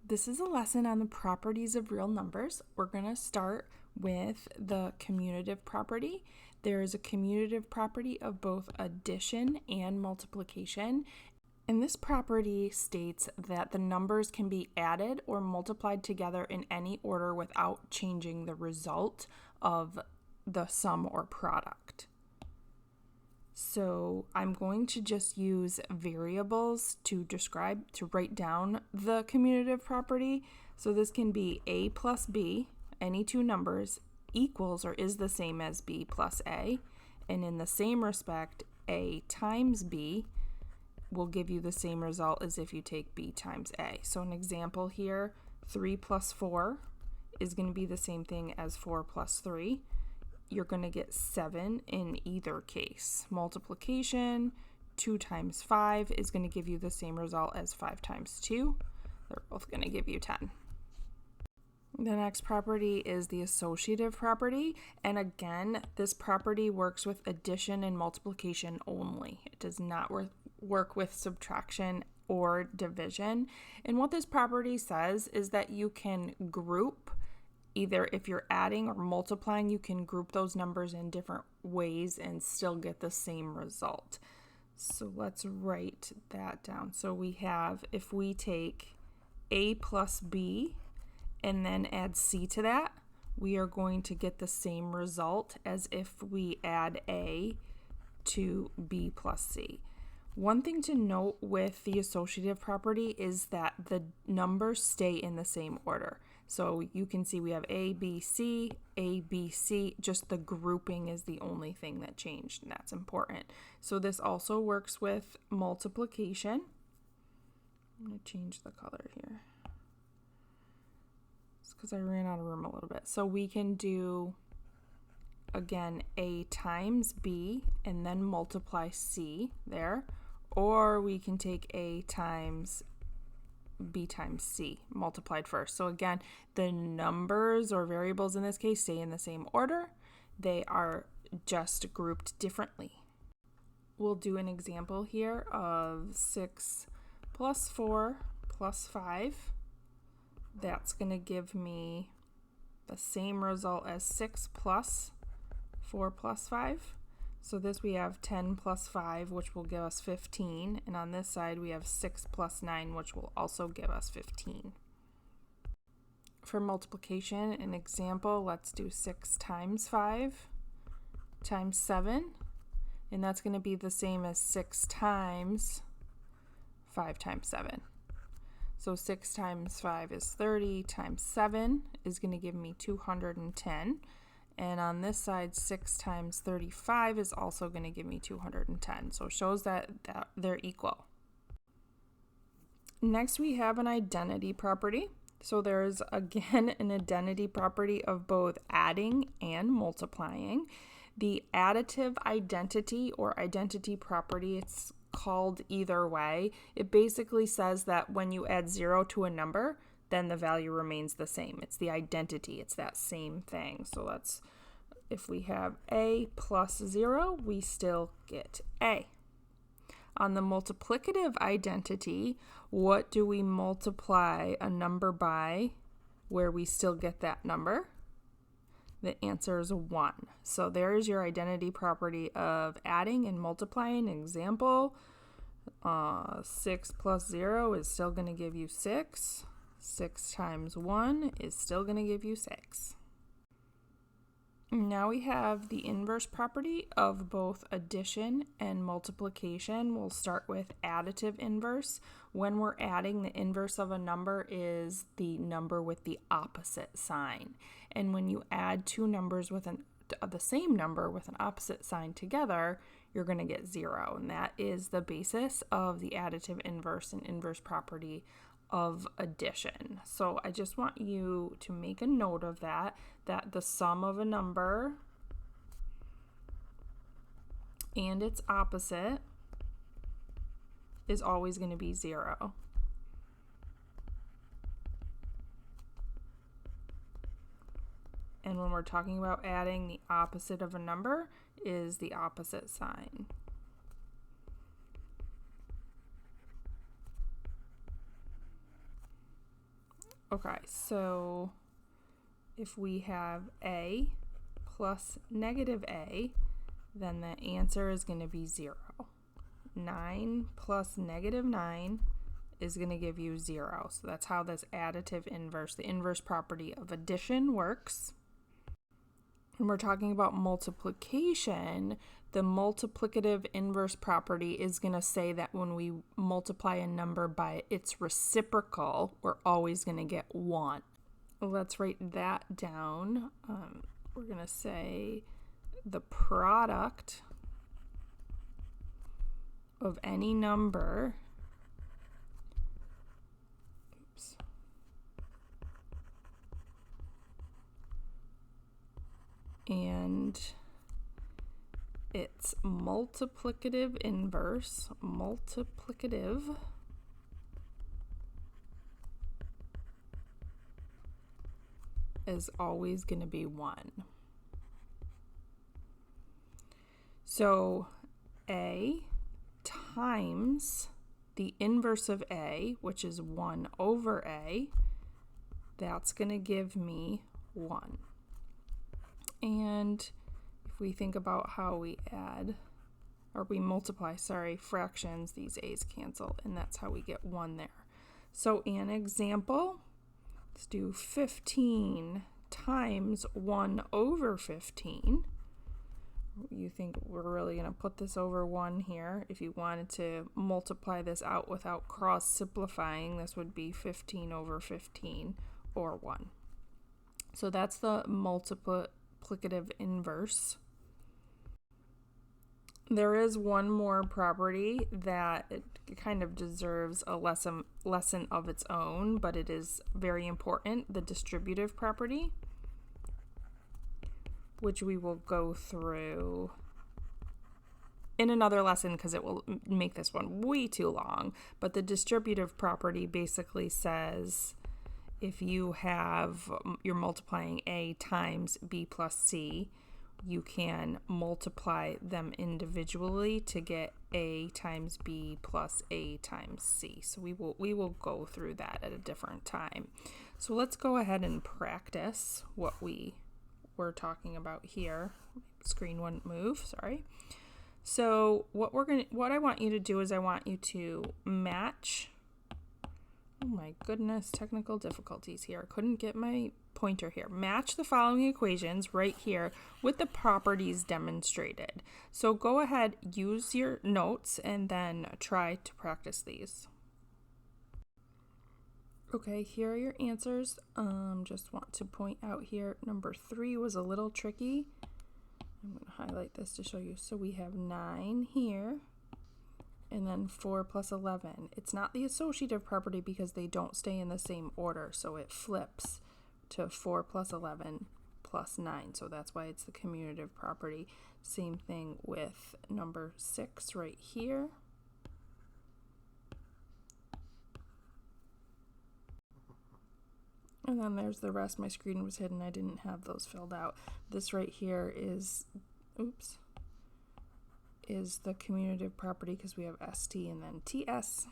This is a lesson on the properties of real numbers. We're going to start with the commutative property. There is a commutative property of both addition and multiplication. And this property states that the numbers can be added or multiplied together in any order without changing the result of the sum or product. So I'm going to just use variables to write down the commutative property. So this can be a plus b, any two numbers, equals or is the same as b plus a. And in the same respect, a times b will give you the same result as if you take b times a. So an example here, 3 plus 4 is going to be the same thing as 4 plus 3. You're going to get 7 in either case. Multiplication, 2 times 5 is going to give you the same result as 5 times 2. They're both going to give you 10. The next property is the associative property. And again, this property works with addition and multiplication only. It does not work with subtraction or division. And what this property says is that you can group, either if you're adding or multiplying, you can group those numbers in different ways and still get the same result. So let's write that down. So we have, if we take a plus b and then add c to that, we are going to get the same result as if we add a to b plus c. One thing to note with the associative property is that the numbers stay in the same order. So you can see we have A, B, C, just the grouping is the only thing that changed, and that's important. So this also works with multiplication. I'm going to change the color here. It's because I ran out of room a little bit. So we can do, again, A times B and then multiply C there. Or we can take A times B times C multiplied first. So again, the numbers or variables in this case stay in the same order. They are just grouped differently. We'll do an example here of 6 plus 4 plus 5. That's going to give me the same result as 6 plus 4 plus 5. So this we have 10 plus 5, which will give us 15. And on this side, we have 6 plus 9, which will also give us 15. For multiplication, an example, let's do 6 times 5 times 7. And that's going to be the same as 6 times 5 times 7. So 6 times 5 is 30, times 7 is going to give me 210. And on this side, 6 times 35 is also going to give me 210. So it shows that they're equal. Next, we have an identity property. So there's, again, an identity property of both adding and multiplying. The additive identity or identity property, it's called either way. It basically says that when you add 0 to a number, then the value remains the same. It's the identity. It's that same thing. So if we have a plus 0, we still get a. On the multiplicative identity, what do we multiply a number by where we still get that number? The answer is 1. So there is your identity property of adding and multiplying. Example, 6 plus 0 is still going to give you 6. 6 times 1 is still going to give you 6. Now we have the inverse property of both addition and multiplication. We'll start with additive inverse. When we're adding, the inverse of a number is the number with the opposite sign. And when you add two numbers with the same number with an opposite sign together, you're going to get 0. And that is the basis of the additive inverse and inverse property of addition. So I just want you to make a note of that the sum of a number and its opposite is always going to be 0. And when we're talking about adding, the opposite of a number is the opposite sign. Okay, so if we have a plus negative a, then the answer is going to be 0. 9 plus negative 9 is going to give you 0. So that's how this additive inverse, the inverse property of addition, works. When we're talking about multiplication, the multiplicative inverse property is going to say that when we multiply a number by its reciprocal, we're always going to get 1. Let's write that down. We're going to say the product of any number and its multiplicative inverse, is always going to be 1. So a times the inverse of a, which is 1 over a, that's going to give me 1. And if we think about how we add, or we multiply, fractions, these a's cancel, and that's how we get 1 there. So an example, let's do 15 times 1 over 15. You think we're really going to put this over 1 here. If you wanted to multiply this out without cross simplifying, this would be 15 over 15 or 1. So that's the multiplicative inverse. There is one more property that it kind of deserves a lesson of its own, but it is very important, the distributive property, which we will go through in another lesson because it will make this one way too long. But the distributive property basically says if you're multiplying a times b plus c, you can multiply them individually to get a times b plus a times c. So we will go through that at a different time. So let's go ahead and practice what we're talking about here. Screen wouldn't move, sorry. So what I want you to do is I want you to match. Oh my goodness, technical difficulties here. Couldn't get my pointer here. Match the following equations right here with the properties demonstrated. So go ahead, use your notes, and then try to practice these. Okay, here are your answers. Just want to point out here, number 3 was a little tricky. I'm going to highlight this to show you. So we have 9 here, and then 4 plus 11. It's not the associative property because they don't stay in the same order, so it flips to 4 plus 11 plus 9. So that's why it's the commutative property. Same thing with number 6 right here. And then there's the rest. My screen was hidden. I didn't have those filled out. This right here is the commutative property because we have ST and then TS.